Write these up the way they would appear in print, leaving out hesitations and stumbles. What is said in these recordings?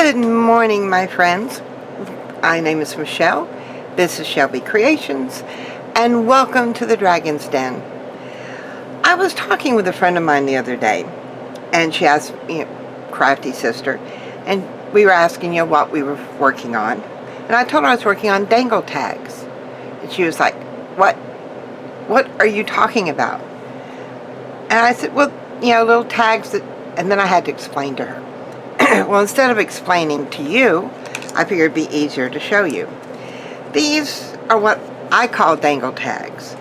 Good morning, my friends. My name is Michelle. This is Shelby Creations, and welcome to the Dragon's Den. I was talking with a friend of mine the other day, and she asked me, crafty sister, and we were asking what we were working on. And I told her I was working on dangle tags. And she was like, What are you talking about? And I said, well, little tags that, and then I had to explain to her. Well, instead of explaining to you, I figured it'd be easier to show you. These are what I call dangle tags.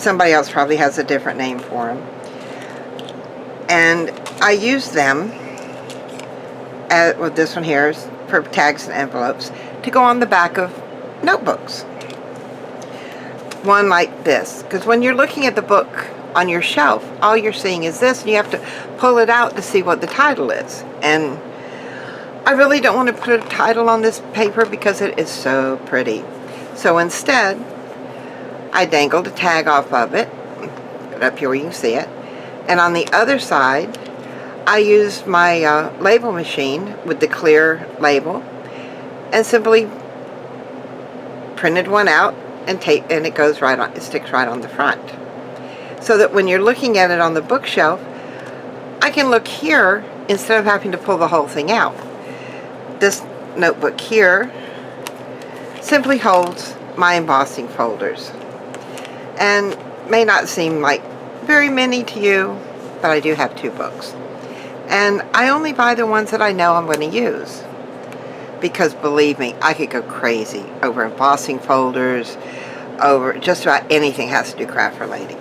Somebody else probably has a different name for them. And I use them, this one here is for tags and envelopes, to go on the back of notebooks. One like this, because when you're looking at the book on your shelf, all you're seeing is this, and you have to pull it out to see what the title is. And I really don't want to put a title on this paper because it is so pretty. So instead, I dangled a tag off of it, put it up here where you can see it, and on the other side, I used my label machine with the clear label and simply printed one out and taped, and it goes right on, it sticks right on the front. So that when you're looking at it on the bookshelf, I can look here instead of having to pull the whole thing out. This notebook here simply holds my embossing folders. And may not seem like very many to you, but I do have 2 books. And I only buy the ones that I know I'm going to use. Because believe me, I could go crazy over embossing folders, over just about anything has to do craft related.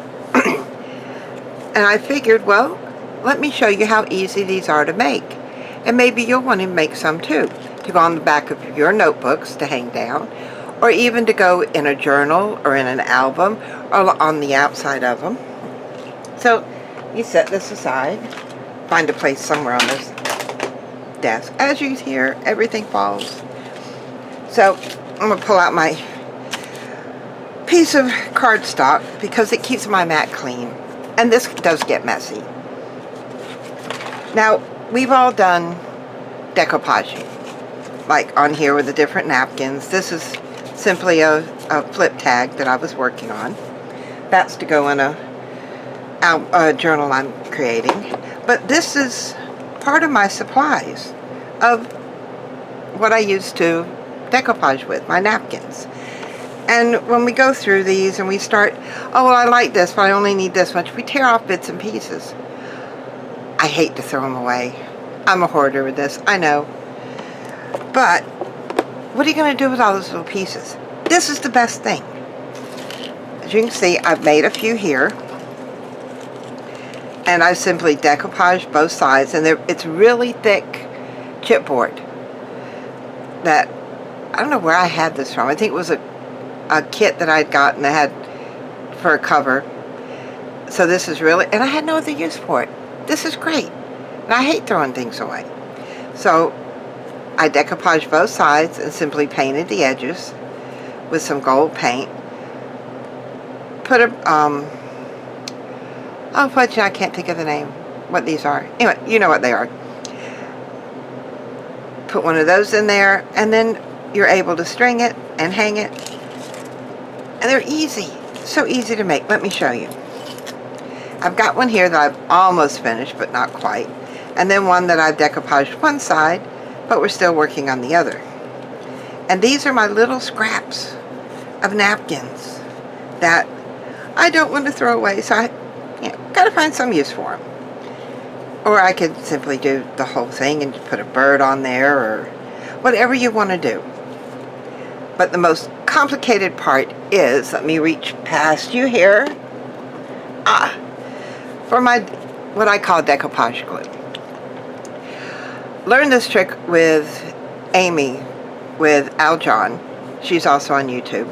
And I figured, well, let me show you how easy these are to make. And maybe you'll want to make some too, to go on the back of your notebooks to hang down, or even to go in a journal or in an album or on the outside of them. So you set this aside, find a place somewhere on this desk. As you hear, everything falls. So I'm going to pull out my piece of cardstock because it keeps my mat clean. And this does get messy. Now, we've all done decoupaging, like on here with the different napkins. This is simply a flip tag that I was working on. That's to go in a journal I'm creating. But this is part of my supplies of what I use to decoupage with, my napkins. And when we go through these and we start, oh, well, I like this, but I only need this much, we tear off bits and pieces. I hate to throw them away. I'm a hoarder with this, I know. But what are you going to do with all those little pieces? This is the best thing. As you can see, I've made a few here. And I've simply decoupaged both sides. And it's really thick chipboard. That, I don't know where I had this from. I think it was a kit that I'd gotten that had for a cover. So this is really, and I had no other use for it. This is great. And I hate throwing things away. So I decoupaged both sides and simply painted the edges with some gold paint. Put a, I can't think of the name, what these are. Anyway, you know what they are. Put one of those in there, and then you're able to string it and hang it. And they're easy, so easy to make. Let me show you. I've got one here that I've almost finished, but not quite. And then one that I've decoupaged one side, but we're still working on the other. And these are my little scraps of napkins that I don't want to throw away, so I gotta find some use for them. Or I could simply do the whole thing and put a bird on there, or whatever you want to do. But the most complicated part is, let me reach past you here, for my, what I call decoupage glue. Learned this trick with Amy, with Al John. She's also on YouTube.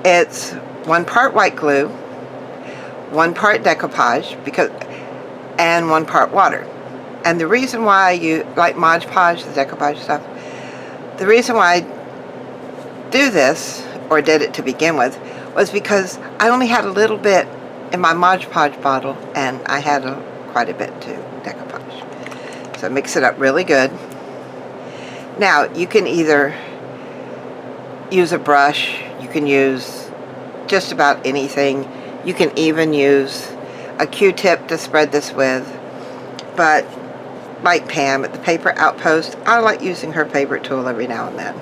It's 1 part white glue, 1 part decoupage, and 1 part water. And the reason why you like Mod Podge, the decoupage stuff, the reason why I do this, or did it to begin with, was because I only had a little bit in my Mod Podge bottle, and I had quite a bit to decoupage. So mix it up really good. Now, you can either use a brush, you can use just about anything. You can even use a Q-tip to spread this with. But like Pam at the Paper Outpost, I like using her favorite tool every now and then.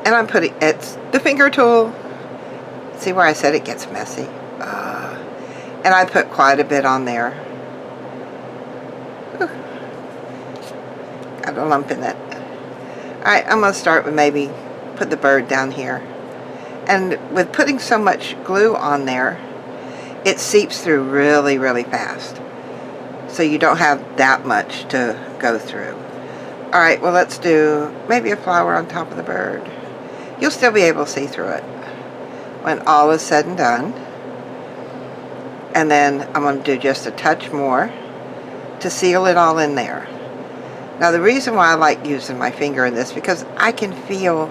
And I'm putting, it's the finger tool. See where I said it gets messy? And I put quite a bit on there. Whew. Got a lump in it. Alright, I'm going to start with maybe put the bird down here. And with putting so much glue on there, it seeps through really, really fast. So you don't have that much to go through. Alright, well let's do maybe a flower on top of the bird. You'll still be able to see through it when all is said and done. And then I'm going to do just a touch more to seal it all in there. Now the reason why I like using my finger in this, because I can feel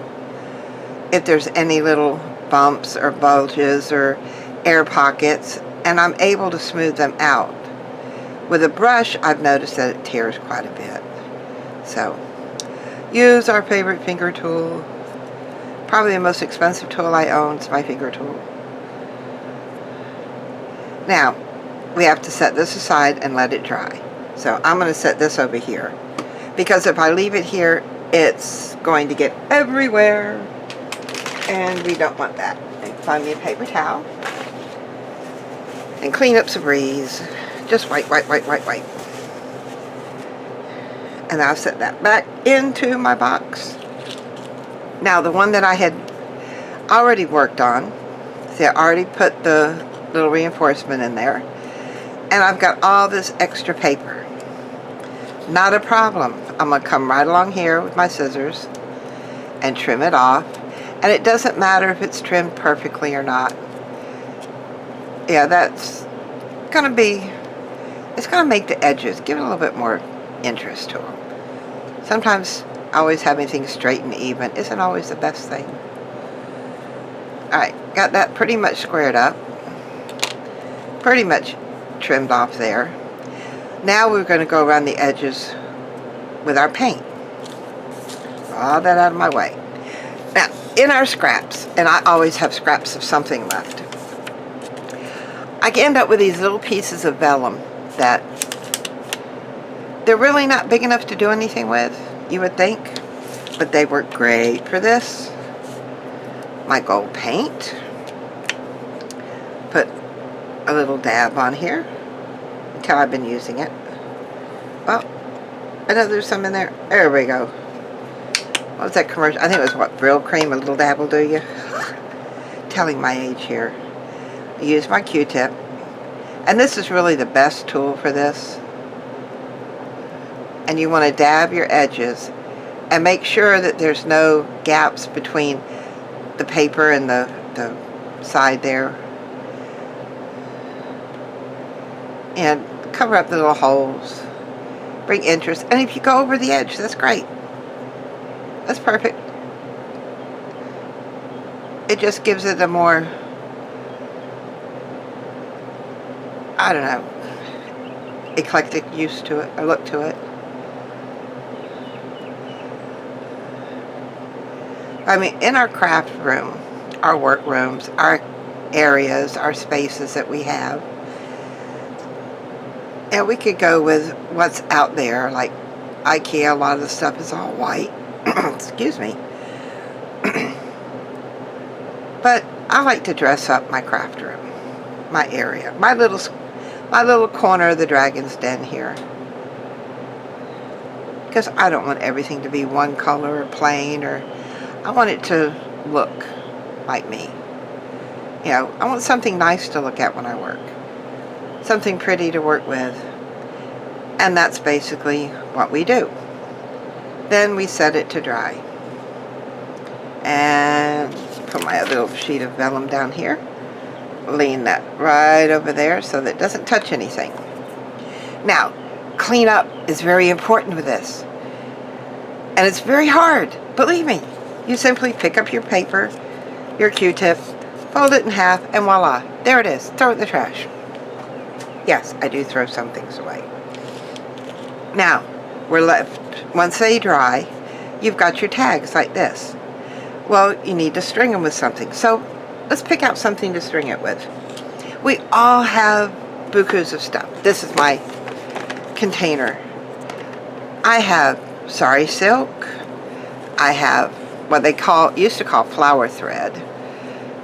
if there's any little bumps or bulges or air pockets, and I'm able to smooth them out. With a brush, I've noticed that it tears quite a bit. So, use our favorite finger tool. Probably the most expensive tool I own is my finger tool. Now, we have to set this aside and let it dry. So I'm going to set this over here, because if I leave it here, it's going to get everywhere, and we don't want that. Find me a paper towel and clean up some breeze. Just wipe, wipe, wipe, wipe, wipe. And I'll set that back into my box. Now the one that I had already worked on, see, I already put the little reinforcement in there, and I've got all this extra paper. Not a problem. I'm going to come right along here with my scissors and trim it off. And it doesn't matter if it's trimmed perfectly or not. Yeah, that's going to be, it's going to make the edges, give it a little bit more interest to them. Sometimes always having things straight and even isn't always the best thing. Alright, got that pretty much squared up. Pretty much trimmed off there. Now we're going to go around the edges with our paint. All that out of my way. Now, in our scraps, and I always have scraps of something left, I end up with these little pieces of vellum that they're really not big enough to do anything with, you would think, but they work great for this. My gold paint. Put a little dab on here until I've been using it. Well, I know there's some in there. There we go. What was that commercial? I think it was what, Brill Cream, a little dab will do you. Telling my age here. I use my Q-tip. And this is really the best tool for this. And you want to dab your edges and make sure that there's no gaps between the paper and the side there. And cover up the little holes. Bring interest. And if you go over the edge, that's great. That's perfect. It just gives it a more, I don't know, eclectic use to it, or look to it. I mean, in our craft room, our work rooms, our areas, our spaces that we have, and we could go with what's out there, like IKEA, a lot of the stuff is all white. Excuse me. But I like to dress up my craft room, my area, my little corner of the dragon's den here. Because I don't want everything to be one color or plain, or I want it to look like me. You know, I want something nice to look at when I work. Something pretty to work with. And that's basically what we do. Then we set it to dry. And put my other little sheet of vellum down here. Lean that right over there so that it doesn't touch anything. Now, clean up is very important with this. And it's very hard, believe me. You simply pick up your paper, your Q-tip, fold it in half, and voila, there it is. Throw it in the trash. Yes, I do throw some things away. Now, we're left, once they dry, you've got your tags like this. Well, you need to string them with something. So let's pick out something to string it with. We all have bukus of stuff. This is my container. I have sari silk. I have what they used to call flower thread.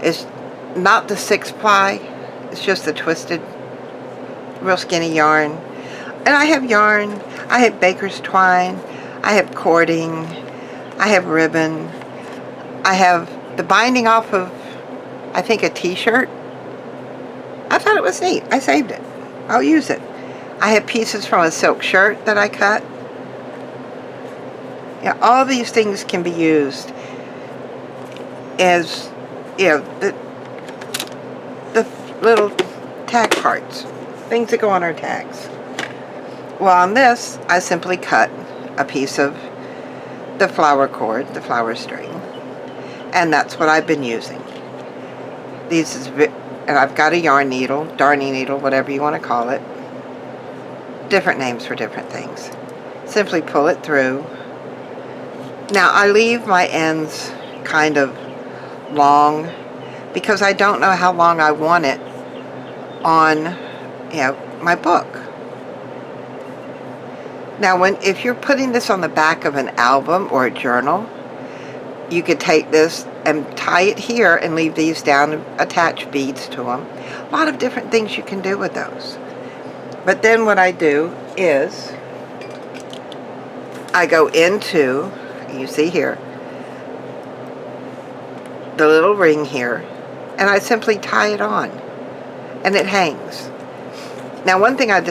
It's not the 6-ply. It's just the twisted, real skinny yarn. And I have yarn. I have baker's twine. I have cording. I have ribbon. I have the binding off of, I think, a t-shirt. I thought it was neat. I saved it. I'll use it. I have pieces from a silk shirt that I cut. Yeah, all these things can be used as, you know, the little tag parts, things that go on our tags. Well, on this, I simply cut a piece of the flower cord, the flower string, and that's what I've been using. And I've got a yarn needle, darning needle, whatever you want to call it. Different names for different things. Simply pull it through. Now, I leave my ends kind of long because I don't know how long I want it on, my book. Now, if you're putting this on the back of an album or a journal, you could take this and tie it here and leave these down and attach beads to them. A lot of different things you can do with those. But then what I do is I go into, you see here, the little ring here, and I simply tie it on, and it hangs. Now, one thing I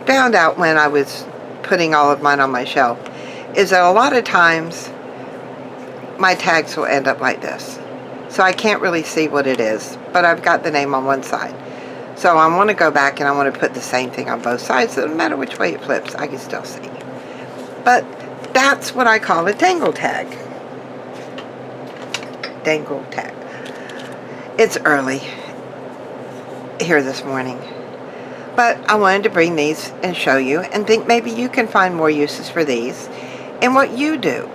found out when I was putting all of mine on my shelf is that a lot of times my tags will end up like this. So I can't really see what it is, but I've got the name on one side. So I want to go back and I want to put the same thing on both sides, so no matter which way it flips, I can still see. But that's what I call a dangle tag. Dangle tag. It's early here this morning, but I wanted to bring these and show you and think maybe you can find more uses for these in what you do.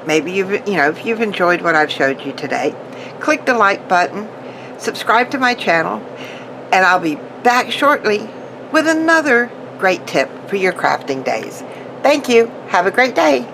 Maybe if you've enjoyed what I've showed you today, click the like button, subscribe to my channel, and I'll be back shortly with another great tip for your crafting days. Thank you. Have a great day.